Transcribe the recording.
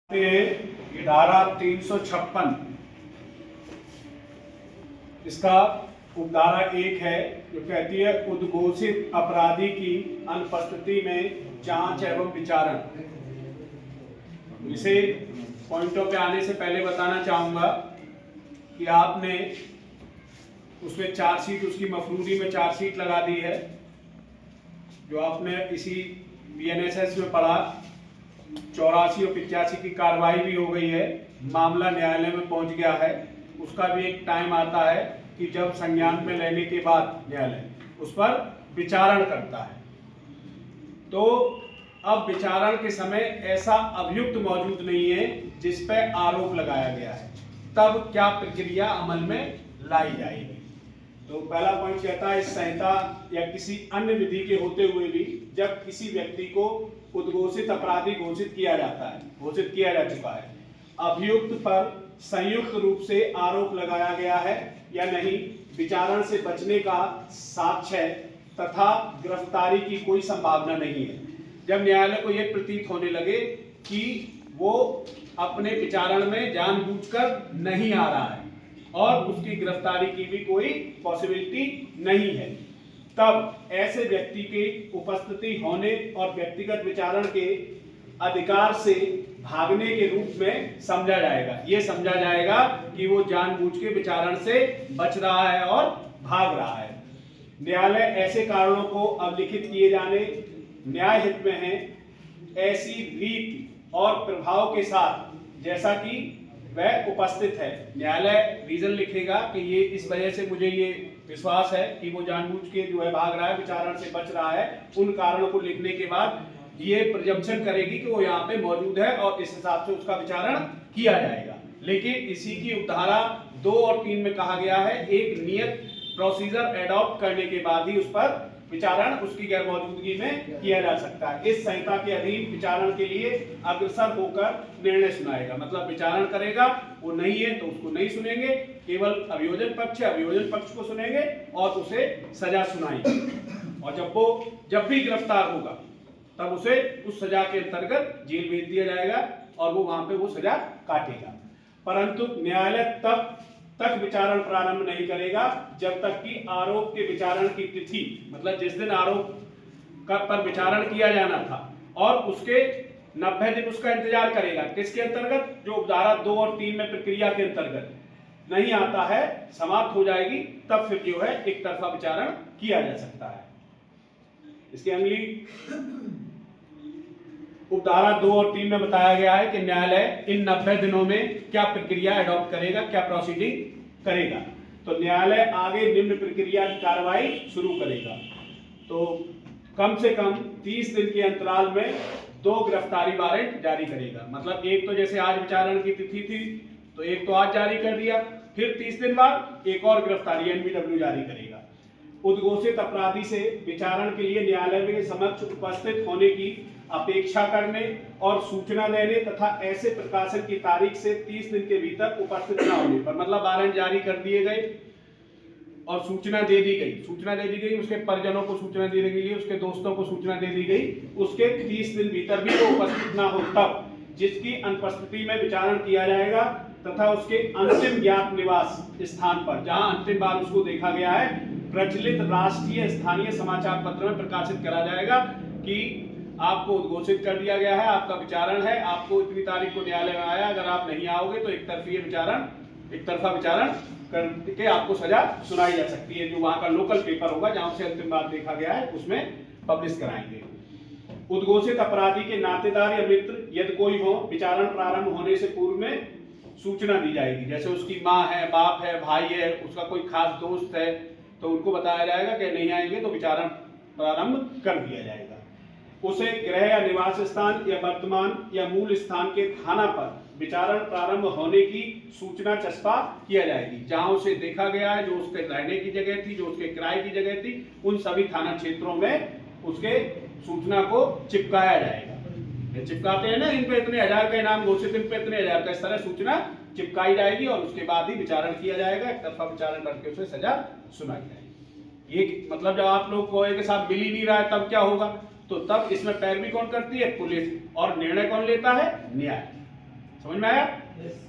ये धारा 356 इसका उपधारा 1 है जो कहती है उद्घोषित अपराधी की अनुपस्थिति में जांच एवं विचारण। इसे पॉइंटों पे आने से पहले बताना चाहूंगा कि आपने उसमें चार्जशीट, उसकी मफरूरी में चार्जशीट लगा दी है जो आपने इसी बीएनएसएस में पढ़ा। 84 और 85 की कार्रवाई भी हो गई है, मामला न्यायालय में पहुंच गया है। उसका भी एक टाइम आता है कि जब संज्ञान में लेने के बाद न्यायालय उस पर विचारण करता है। तो अब विचारण के समय ऐसा अभियुक्त मौजूद नहीं है जिस पर आरोप लगाया गया है, तब क्या प्रक्रिया अमल में लाई जाएगी। तो पहला पॉइंट कहता है इस संहिता या किसी अन्य विधि के होते हुए भी जब किसी व्यक्ति को उद्घोषित अपराधी घोषित किया जाता है, घोषित किया जा चुका है, अभियुक्त पर संयुक्त रूप से आरोप लगाया गया है या नहीं, विचारण से बचने का साक्ष्य तथा गिरफ्तारी की कोई संभावना नहीं है। जब न्यायालय को यह प्रतीत होने लगे कि वो अपने विचारण में जानबूझकर नहीं आ रहा है और उसकी गिरफ्तारी की भी कोई पॉसिबिलिटी नहीं है, तब ऐसे व्यक्ति की उपस्थिति होने और व्यक्तिगत विचारण के अधिकार से भागने के रूप में समझा जाएगा। ये समझा जाएगा कि वो जानबूझ के विचारण से बच रहा है और भाग रहा है। न्यायालय ऐसे कारणों को अवलिखित किए जाने न्याय हित में है, ऐसी रीति और प्रभाव के साथ जैसा कि वह उपस्थित है। न्यायालय रीजन लिखेगा कि ये इस वजह से मुझे ये विश्वास है कि वो जानबूझ के जो है भाग रहा है, विचारण से बच रहा है। उन कारणों को लिखने के बाद ये प्रजम्पशन करेगी कि वो यहाँ पे मौजूद है और इस हिसाब से उसका विचारण किया जाएगा। लेकिन इसी की उपधारा 2 और 3 में कहा गया है एक नियत प्रोसीजर एडॉप्ट करने के बाद ही उस पर विचारण उसकी गैर मौजूदगी में किया जा सकता है। इस संहिता के अधीन विचारण के लिए अग्रसर होकर निर्णय सुनाएगा, मतलब विचारण करेगा, वो नहीं है तो उसको नहीं सुनेंगे, केवल अभियोजन पक्ष है, अभियोजन पक्ष को सुनेंगे और उसे सजा सुनाएंगे। और जब भी गिरफ्तार होगा तब उसे उस सजा के अंतर्गत जेल भेज दिया जाएगा और वो वहां पे वो सजा काटेगा। परंतु न्यायालय तब तक विचारण प्रारंभ नहीं करेगा जब तक कि आरोप के विचारण की तिथि, मतलब जिस दिन आरोप पर विचारण किया जाना था और उसके 90 दिन उसका इंतजार करेगा। किसके अंतर्गत? जो उपधारा 2 और 3 में प्रक्रिया के अंतर्गत नहीं आता है, समाप्त हो जाएगी, तब फिर जो है एक तरफा विचारण किया जा सकता है। इसके अगली उपधारा 2 और 3 में बताया गया है कि न्यायालय इन 90 दिनों में क्या प्रक्रिया एडॉप्ट करेगा, क्या प्रोसीडिंग करेगा। तो न्यायालय आगे निम्न प्रक्रिया की कार्रवाई शुरू करेगा। तो कम से कम 30 दिन के अंतराल में 2 गिरफ्तारी वारंट जारी करेगा। मतलब एक तो जैसे आज विचारण की तिथि थी तो एक तो आज जारी कर दिया, फिर 30 दिन बाद एक और गिरफ्तारी एनबीडब्ल्यू जारी करेगा। उद्घोषित अपराधी से विचारण के लिए न्यायालय के समक्ष उपस्थित होने की अपेक्षा करने और सूचना देने तथा ऐसे प्रकाशन की तारीख से 30 दिन के भीतर उपस्थित न होने पर, मतलब वारंट जारी कर दिए गए और सूचना दे दी गई, उसके परिजनों को सूचना दे दी गई, उसके दोस्तों को सूचना दे दी गई, उसके 30 दिन भीतर भी वो उपस्थित ना हो तब जिसकी अनुपस्थिति में विचारण किया जाएगा तथा उसके अंतिम ज्ञात निवास स्थान पर, जहां अंतिम बार उसको देखा गया है, प्रचलित राष्ट्रीय स्थानीय समाचार पत्र में प्रकाशित करा जाएगा कि आपको उद्घोषित कर दिया गया है, आपका विचारण है, आपको इतनी तारीख को न्यायालय में आया, अगर आप नहीं आओगे तो एक तरफा विचारण करके आपको सजा सुनाई जा सकती है। जो वहां का लोकल पेपर होगा जहां से अंतिम बार देखा गया है उसमें पब्लिश कराएंगे। उद्घोषित अपराधी के नातेदार या मित्र यदि कोई हो, विचारण प्रारंभ होने से पूर्व में सूचना दी जाएगी। जैसे उसकी माँ है, बाप है, भाई है, उसका कोई खास दोस्त है, तो उनको बताया जाएगा कि नहीं आएंगे तो विचारण प्रारंभ कर दिया जाएगा। उसे गृह या निवास स्थान या वर्तमान या मूल स्थान के थाना पर विचारण प्रारंभ होने की सूचना चस्पा किया जाएगी। जहां उसे देखा गया है, जो उसके रहने की जगह थी, जो उसके किराए की जगह थी, उन सभी थाना क्षेत्रों में उसके सूचना को चिपकाया जाएगा। ये चिपकाते हैं ना, इन पे इतने हजार का इनाम घोषित, इन पे इतने हजार का, इस तरह सूचना चिपकाई जाएगी और उसके बाद ही विचारण किया जाएगा। एक तरफा विचारण करके उसे सजा सुनाई जाएगी। ये मतलब जब आप लोग को के साथ मिल ही नहीं रहा है तब क्या होगा, तो तब इसमें पैरवी कौन करती है? पुलिस। और निर्णय कौन लेता है? न्याय। समझ में आया? यस